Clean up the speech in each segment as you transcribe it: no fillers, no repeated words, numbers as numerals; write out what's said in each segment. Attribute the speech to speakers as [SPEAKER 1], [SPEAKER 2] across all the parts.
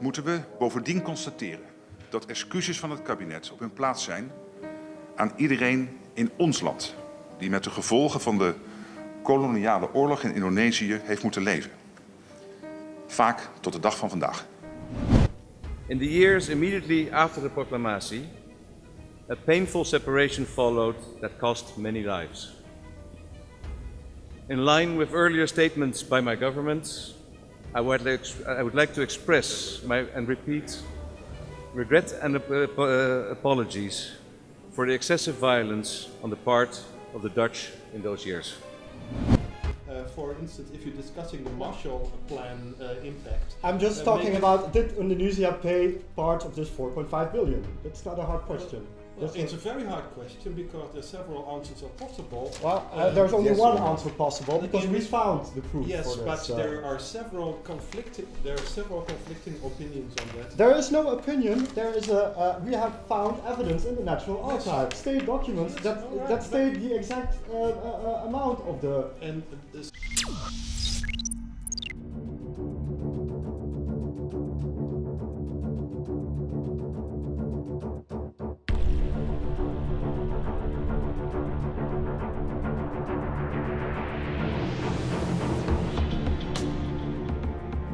[SPEAKER 1] moeten we bovendien constateren dat excuses van het kabinet op hun plaats zijn aan iedereen in ons land die met de gevolgen van de koloniale oorlog in Indonesië heeft moeten leven. Vaak tot de dag van vandaag.
[SPEAKER 2] In the years immediately after the proclamation, a painful separation followed that cost many lives. In line with earlier statements by my government, I would like to express and repeat regret and apologies for the excessive violence on the part of the Dutch in those years.
[SPEAKER 3] For instance, if you're discussing the Marshall Plan impact.
[SPEAKER 4] I'm just talking about, did Indonesia pay part of this 4.5 billion? That's not a hard question.
[SPEAKER 3] Well, it's a very hard question because there are several answers are possible.
[SPEAKER 4] Well, there's only one answer possible because we found the proof
[SPEAKER 3] yes,
[SPEAKER 4] for this.
[SPEAKER 3] But there are several conflicting opinions on that.
[SPEAKER 4] There is no opinion. There is we have found evidence in the National Archive, state documents that state the exact amount of the.
[SPEAKER 3] And this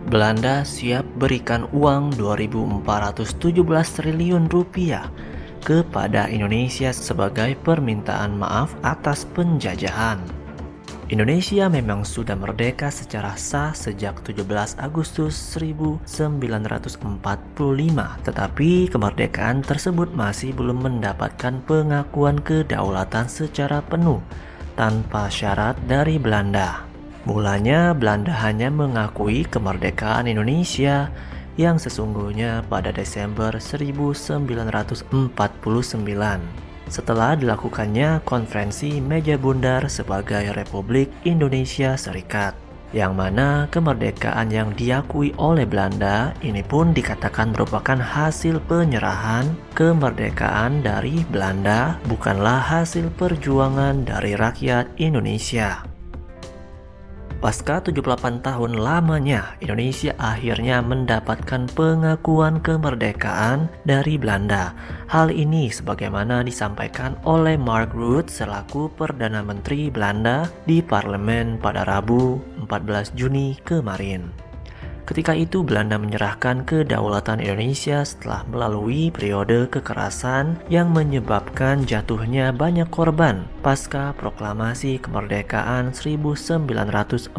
[SPEAKER 5] Belanda siap berikan uang 2.417 triliun rupiah kepada Indonesia sebagai permintaan maaf atas penjajahan. Indonesia memang sudah merdeka secara sah sejak 17 Agustus 1945, tetapi kemerdekaan tersebut masih belum mendapatkan pengakuan kedaulatan secara penuh tanpa syarat dari Belanda. Mulanya Belanda hanya mengakui kemerdekaan Indonesia yang sesungguhnya pada Desember 1949 setelah dilakukannya konferensi meja bundar sebagai Republik Indonesia Serikat, yang mana kemerdekaan yang diakui oleh Belanda ini pun dikatakan merupakan hasil penyerahan kemerdekaan dari Belanda, bukanlah hasil perjuangan dari rakyat Indonesia. Pasca 78 tahun lamanya, Indonesia akhirnya mendapatkan pengakuan kemerdekaan dari Belanda. Hal ini sebagaimana disampaikan oleh Mark Rutte selaku Perdana Menteri Belanda di parlemen pada Rabu 14 Juni kemarin. Ketika itu Belanda menyerahkan kedaulatan Indonesia setelah melalui periode kekerasan yang menyebabkan jatuhnya banyak korban pasca proklamasi kemerdekaan 1945.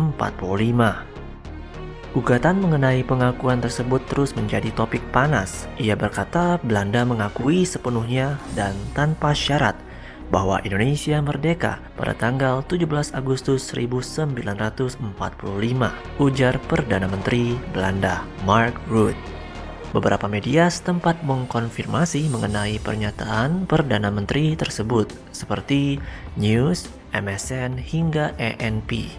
[SPEAKER 5] Gugatan mengenai pengakuan tersebut terus menjadi topik panas. Ia berkata Belanda mengakui sepenuhnya dan tanpa syarat bahwa Indonesia merdeka pada tanggal 17 Agustus 1945, ujar Perdana Menteri Belanda Mark Rutte. Beberapa media setempat mengkonfirmasi mengenai pernyataan Perdana Menteri tersebut, seperti News, MSN, hingga ENP.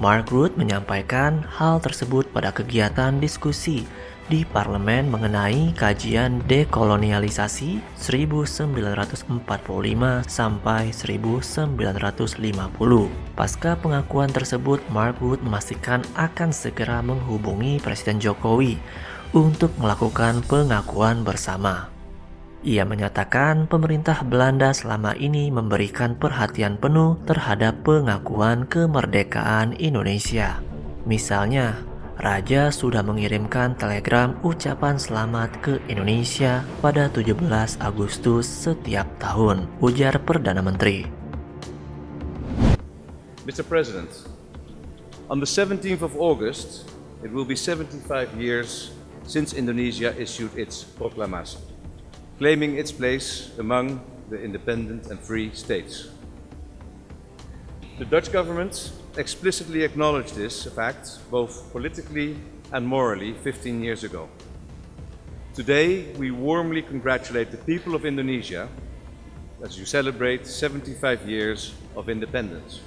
[SPEAKER 5] Mark Rutte menyampaikan hal tersebut pada kegiatan diskusi di parlemen mengenai kajian dekolonialisasi 1945 sampai 1950. Pasca pengakuan tersebut, Mark Rutte memastikan akan segera menghubungi Presiden Jokowi untuk melakukan pengakuan bersama. Ia menyatakan pemerintah Belanda selama ini memberikan perhatian penuh terhadap pengakuan kemerdekaan Indonesia. Misalnya, Raja sudah mengirimkan telegram ucapan selamat ke Indonesia pada 17 Agustus setiap tahun, ujar Perdana Menteri.
[SPEAKER 2] Mr. President, on the 17th of August, it will be 75 years since Indonesia issued its proclamation, claiming its place among the independent and free states. The Dutch government explicitly acknowledged this fact both politically and morally 15 years ago. Today, we warmly congratulate the people of Indonesia as you celebrate 75 years of independence.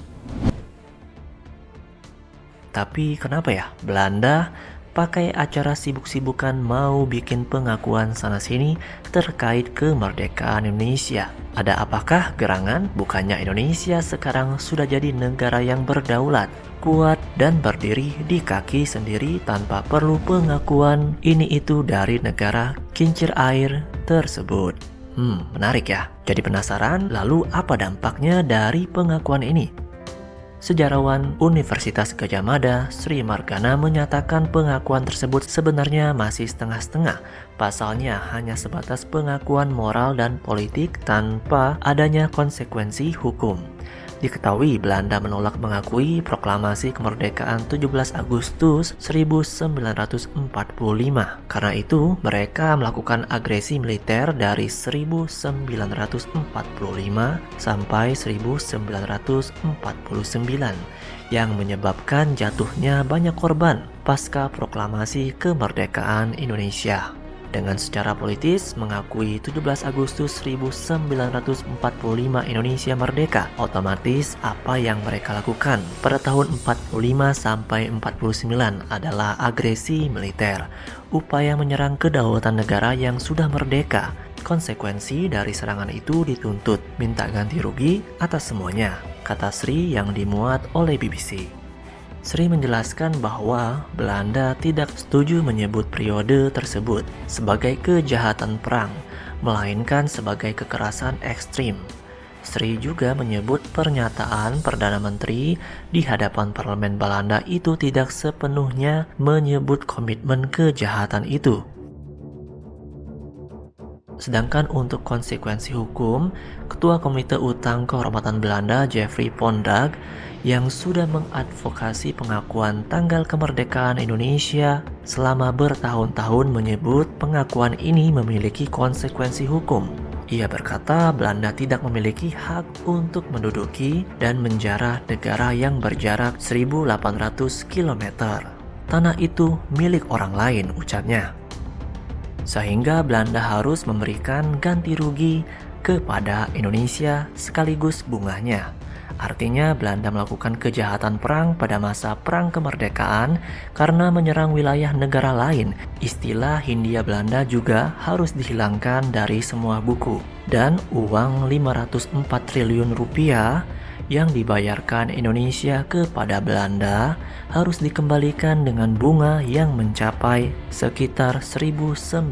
[SPEAKER 5] Tapi kenapa ya Belanda pakai acara sibuk-sibukan mau bikin pengakuan sana-sini terkait kemerdekaan Indonesia. Ada apakah gerangan? Bukannya Indonesia sekarang sudah jadi negara yang berdaulat, kuat dan berdiri di kaki sendiri tanpa perlu pengakuan ini itu dari negara kincir air tersebut. Menarik ya. Jadi penasaran, lalu apa dampaknya dari pengakuan ini? Sejarawan Universitas Gadjah Mada, Sri Margana menyatakan pengakuan tersebut sebenarnya masih setengah-setengah. Pasalnya hanya sebatas pengakuan moral dan politik tanpa adanya konsekuensi hukum. Diketahui Belanda menolak mengakui proklamasi kemerdekaan 17 Agustus 1945. Karena itu, mereka melakukan agresi militer dari 1945 sampai 1949 yang menyebabkan jatuhnya banyak korban pasca proklamasi kemerdekaan Indonesia. Dengan secara politis mengakui 17 Agustus 1945 Indonesia merdeka, otomatis apa yang mereka lakukan pada tahun 45 sampai 49 adalah agresi militer, upaya menyerang kedaulatan negara yang sudah merdeka. Konsekuensi dari serangan itu dituntut minta ganti rugi atas semuanya, kata Sri yang dimuat oleh BBC. Sri menjelaskan bahwa Belanda tidak setuju menyebut periode tersebut sebagai kejahatan perang, melainkan sebagai kekerasan ekstrim. Sri juga menyebut pernyataan Perdana Menteri di hadapan parlemen Belanda itu tidak sepenuhnya menyebut komitmen kejahatan itu. Sedangkan untuk konsekuensi hukum, Ketua Komite Utang Kehormatan Belanda Jeffrey Pondag yang sudah mengadvokasi pengakuan tanggal kemerdekaan Indonesia selama bertahun-tahun menyebut pengakuan ini memiliki konsekuensi hukum. Ia berkata Belanda tidak memiliki hak untuk menduduki dan menjarah negara yang berjarak 1.800 km. Tanah itu milik orang lain, ucapnya. Sehingga Belanda harus memberikan ganti rugi kepada Indonesia sekaligus bunganya. Artinya Belanda melakukan kejahatan perang pada masa perang kemerdekaan karena menyerang wilayah negara lain. Istilah Hindia Belanda juga harus dihilangkan dari semua buku. Dan uang 504 triliun rupiah yang dibayarkan Indonesia kepada Belanda harus dikembalikan dengan bunga yang mencapai sekitar 1.913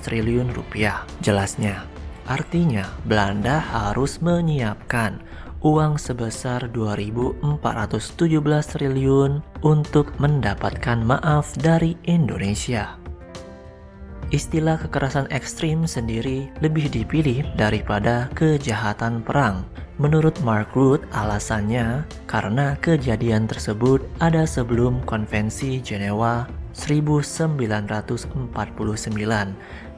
[SPEAKER 5] triliun rupiah. Jelasnya, artinya Belanda harus menyiapkan uang sebesar 2.417 triliun untuk mendapatkan maaf dari Indonesia. Istilah kekerasan ekstrim sendiri lebih dipilih daripada kejahatan perang. Menurut Mark Rutte, alasannya karena kejadian tersebut ada sebelum Konvensi Jenewa 1949.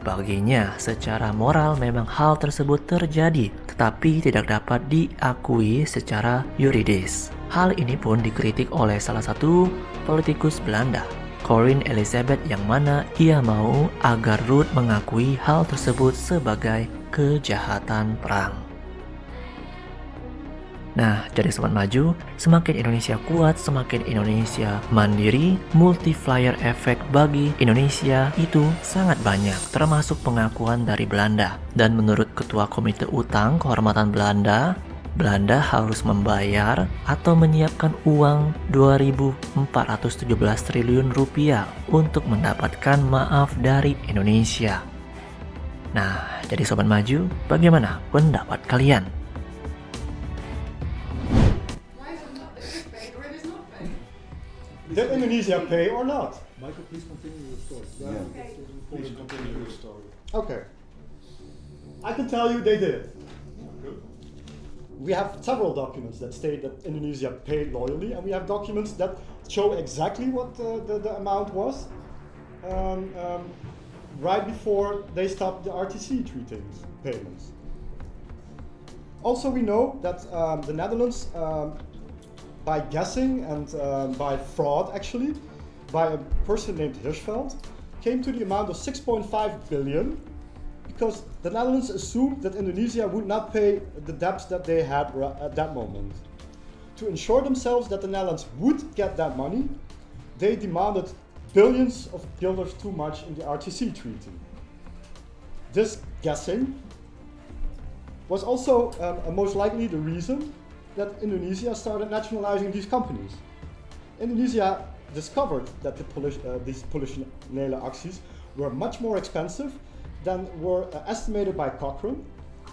[SPEAKER 5] Baginya, secara moral memang hal tersebut terjadi, tetapi tidak dapat diakui secara yuridis. Hal ini pun dikritik oleh salah satu politikus Belanda, Corinne Elizabeth, yang mana ia mau agar Rutte mengakui hal tersebut sebagai kejahatan perang. Nah, jadi Sobat Maju, semakin Indonesia kuat, semakin Indonesia mandiri, multiplier effect bagi Indonesia itu sangat banyak, termasuk pengakuan dari Belanda. Dan menurut Ketua Komite Utang Kehormatan Belanda, Belanda harus membayar atau menyiapkan uang 2.417 triliun rupiah untuk mendapatkan maaf dari Indonesia. Nah, jadi Sobat Maju, bagaimana pendapat kalian?
[SPEAKER 4] Did Indonesia pay or not?
[SPEAKER 3] Michael, please continue your story.
[SPEAKER 1] Please continue your story.
[SPEAKER 4] Okay. I can tell you they did. We have several documents that state that Indonesia paid loyally, and we have documents that show exactly what the amount was right before they stopped the RTC treaties payments. Also, we know that the Netherlands, by guessing and by fraud, actually, by a person named Hirschfeld, came to the amount of 6.5 billion because the Netherlands assumed that Indonesia would not pay the debts that they had at that moment. To ensure themselves that the Netherlands would get that money, they demanded billions of guilders too much in the RTC treaty. This guessing was also most likely the reason that Indonesia started nationalizing these companies. Indonesia discovered that these politionele acties were much more expensive than were estimated by Cochrane,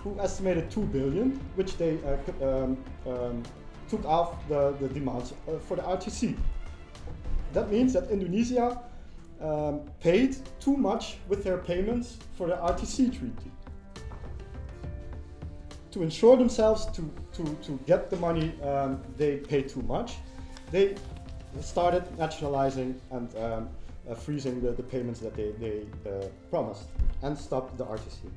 [SPEAKER 4] who estimated 2 billion, which they took off the demands for the RTC. That means that Indonesia paid too much with their payments for the RTC treaty. To ensure themselves to get the money they paid too much, they started nationalizing and freezing the payments that they promised and stopped the RTC.